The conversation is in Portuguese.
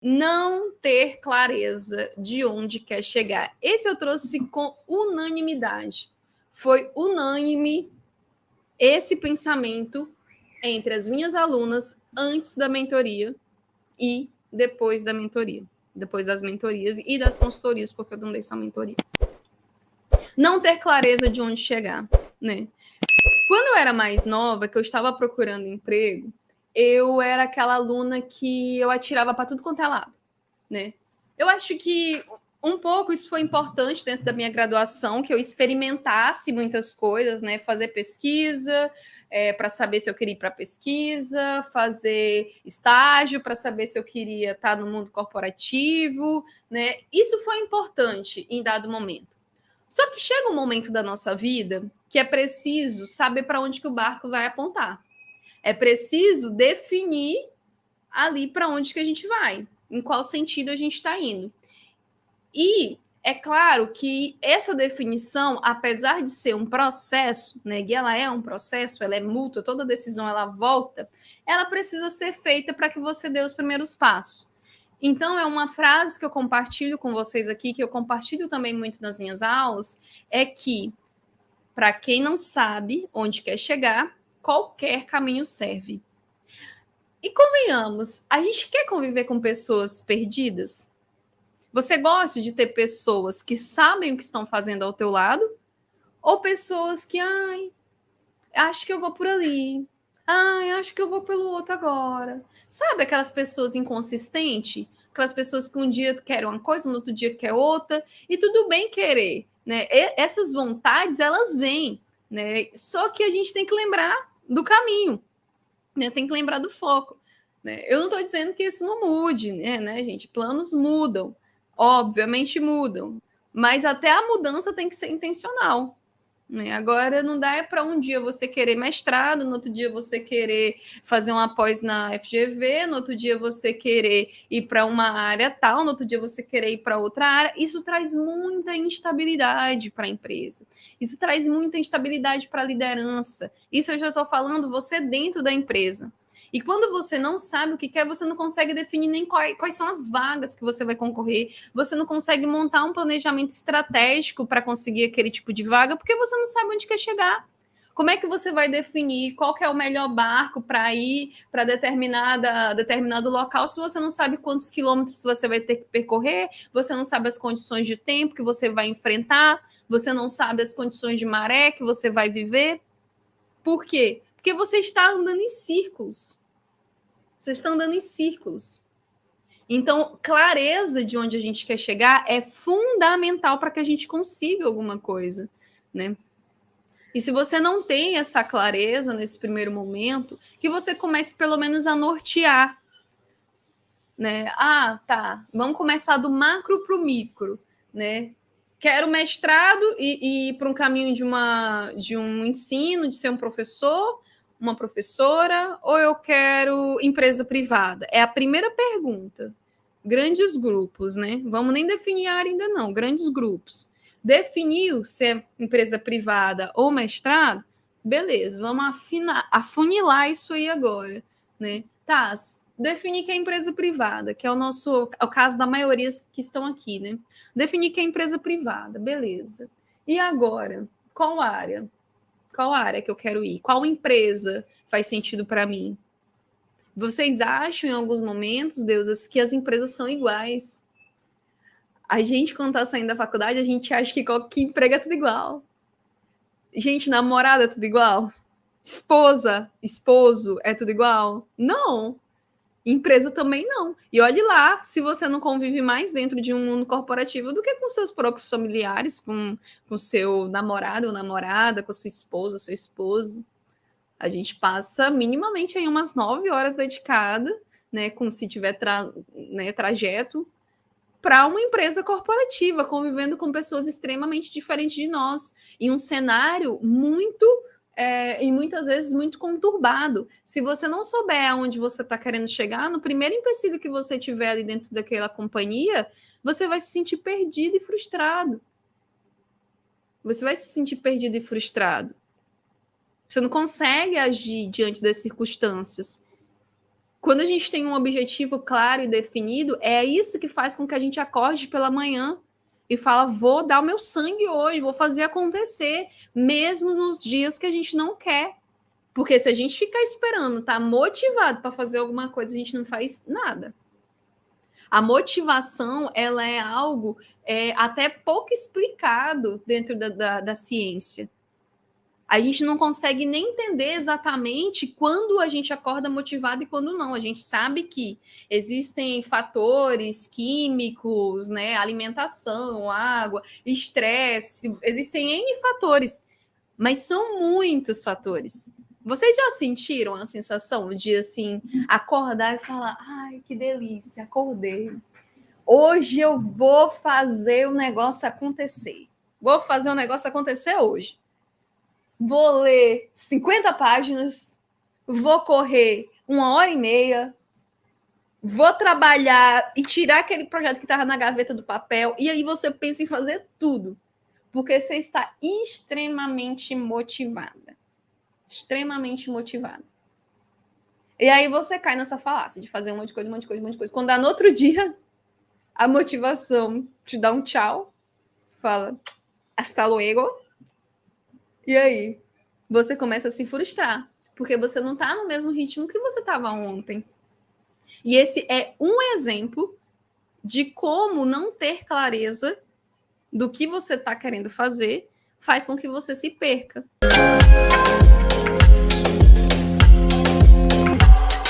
Não ter clareza de onde quer chegar. Esse eu trouxe com unanimidade. Foi unânime esse pensamento entre as minhas alunas antes da mentoria e depois da mentoria. Depois das mentorias e das consultorias, porque eu não dei só mentoria. Não ter clareza de onde chegar, né? Quando eu era mais nova, que eu estava procurando emprego, eu era aquela aluna que eu atirava para tudo quanto é lado, né? Eu acho que um pouco isso foi importante dentro da minha graduação, que eu experimentasse muitas coisas, né? Fazer pesquisa, para saber se eu queria ir para pesquisa, fazer estágio para saber se eu queria estar no mundo corporativo, né? Isso foi importante em dado momento. Só que chega um momento da nossa vida que é preciso saber para onde que o barco vai apontar. É preciso definir ali para onde que a gente vai, em qual sentido a gente está indo. E é claro que essa definição, apesar de ser um processo, né, e ela é um processo, ela é mútua, toda decisão ela volta, ela precisa ser feita para que você dê os primeiros passos. Então, é uma frase que eu compartilho com vocês aqui, que eu compartilho também muito nas minhas aulas, é que, para quem não sabe onde quer chegar, qualquer caminho serve. E convenhamos, a gente quer conviver com pessoas perdidas? Você gosta de ter pessoas que sabem o que estão fazendo ao teu lado? Ou pessoas que, ai, acho que eu vou por ali. Ai, acho que eu vou pelo outro agora. Sabe aquelas pessoas inconsistentes? Aquelas pessoas que um dia querem uma coisa, no outro dia quer outra. E tudo bem querer, né? Essas vontades, elas vêm, né? Só que a gente tem que lembrar do caminho, né? Tem que lembrar do foco. Né? Eu não estou dizendo que isso não mude, né, gente? Planos mudam, obviamente mudam, mas até a mudança tem que ser intencional. Né? Agora, não dá para um dia você querer mestrado, no outro dia você querer fazer uma pós na FGV, no outro dia você querer ir para uma área tal, no outro dia você querer ir para outra área. Isso traz muita instabilidade para a empresa. Isso traz muita instabilidade para a liderança. Isso eu já estou falando você dentro da empresa. E quando você não sabe o que quer, você não consegue definir nem quais são as vagas que você vai concorrer, você não consegue montar um planejamento estratégico para conseguir aquele tipo de vaga, porque você não sabe onde quer chegar. Como é que você vai definir qual que é o melhor barco para ir para determinado local se você não sabe quantos quilômetros você vai ter que percorrer, você não sabe as condições de tempo que você vai enfrentar, você não sabe as condições de maré que você vai viver? Por quê? Porque você está andando em círculos. Vocês estão andando em círculos. Então, clareza de onde a gente quer chegar é fundamental para que a gente consiga alguma coisa, né? E se você não tem essa clareza nesse primeiro momento, que você comece pelo menos a nortear, né? Ah, tá. Vamos começar do macro para o micro, né? Quero mestrado e ir para um caminho de um ensino, de ser um professor, uma professora, ou eu quero empresa privada? É a primeira pergunta. Grandes grupos, né? Vamos nem definir a área ainda não, grandes grupos. Definiu se é empresa privada ou mestrado? Beleza, vamos afunilar isso aí agora, né? Tá, definir que é empresa privada, que é o caso da maioria que estão aqui, né? Definir que é empresa privada, beleza. E agora, qual área? Qual área que eu quero ir? Qual empresa faz sentido para mim? Vocês acham em alguns momentos, deusas, que as empresas são iguais? A gente, quando está saindo da faculdade, a gente acha que emprego é tudo igual. Gente, namorada é tudo igual? Esposa, esposo é tudo igual? Não. Empresa também não. E olhe lá, se você não convive mais dentro de um mundo corporativo do que com seus próprios familiares, com seu namorado ou namorada, com sua esposa, seu esposo. A gente passa minimamente aí umas 9 horas dedicada, né, como se tiver trajeto, para uma empresa corporativa, convivendo com pessoas extremamente diferentes de nós, em um cenário muito e muitas vezes muito conturbado. Se você não souber aonde você está querendo chegar, no primeiro empecilho que você tiver ali dentro daquela companhia, você vai se sentir perdido e frustrado. Você vai se sentir perdido e frustrado. Você não consegue agir diante das circunstâncias. Quando a gente tem um objetivo claro e definido, é isso que faz com que a gente acorde pela manhã e fala, vou dar o meu sangue hoje, vou fazer acontecer, mesmo nos dias que a gente não quer. Porque se a gente ficar esperando, tá motivado para fazer alguma coisa, a gente não faz nada. A motivação, ela é algo até pouco explicado dentro da ciência. A gente não consegue nem entender exatamente quando a gente acorda motivado e quando não. A gente sabe que existem fatores químicos, né, alimentação, água, estresse, existem N fatores, mas são muitos fatores. Vocês já sentiram a sensação de, assim, acordar e falar, ai, que delícia, acordei. Hoje eu vou fazer o negócio acontecer. Vou fazer o negócio acontecer hoje. Vou ler 50 páginas, vou correr 1h30, vou trabalhar e tirar aquele projeto que estava na gaveta do papel, e aí você pensa em fazer tudo, porque você está extremamente motivada. Extremamente motivada. E aí você cai nessa falácia de fazer um monte de coisa, um monte de coisa, um monte de coisa. Quando dá no outro dia, a motivação te dá um tchau, fala, hasta luego, e aí? Você começa a se frustrar, porque você não está no mesmo ritmo que você estava ontem. E esse é um exemplo de como não ter clareza do que você está querendo fazer faz com que você se perca.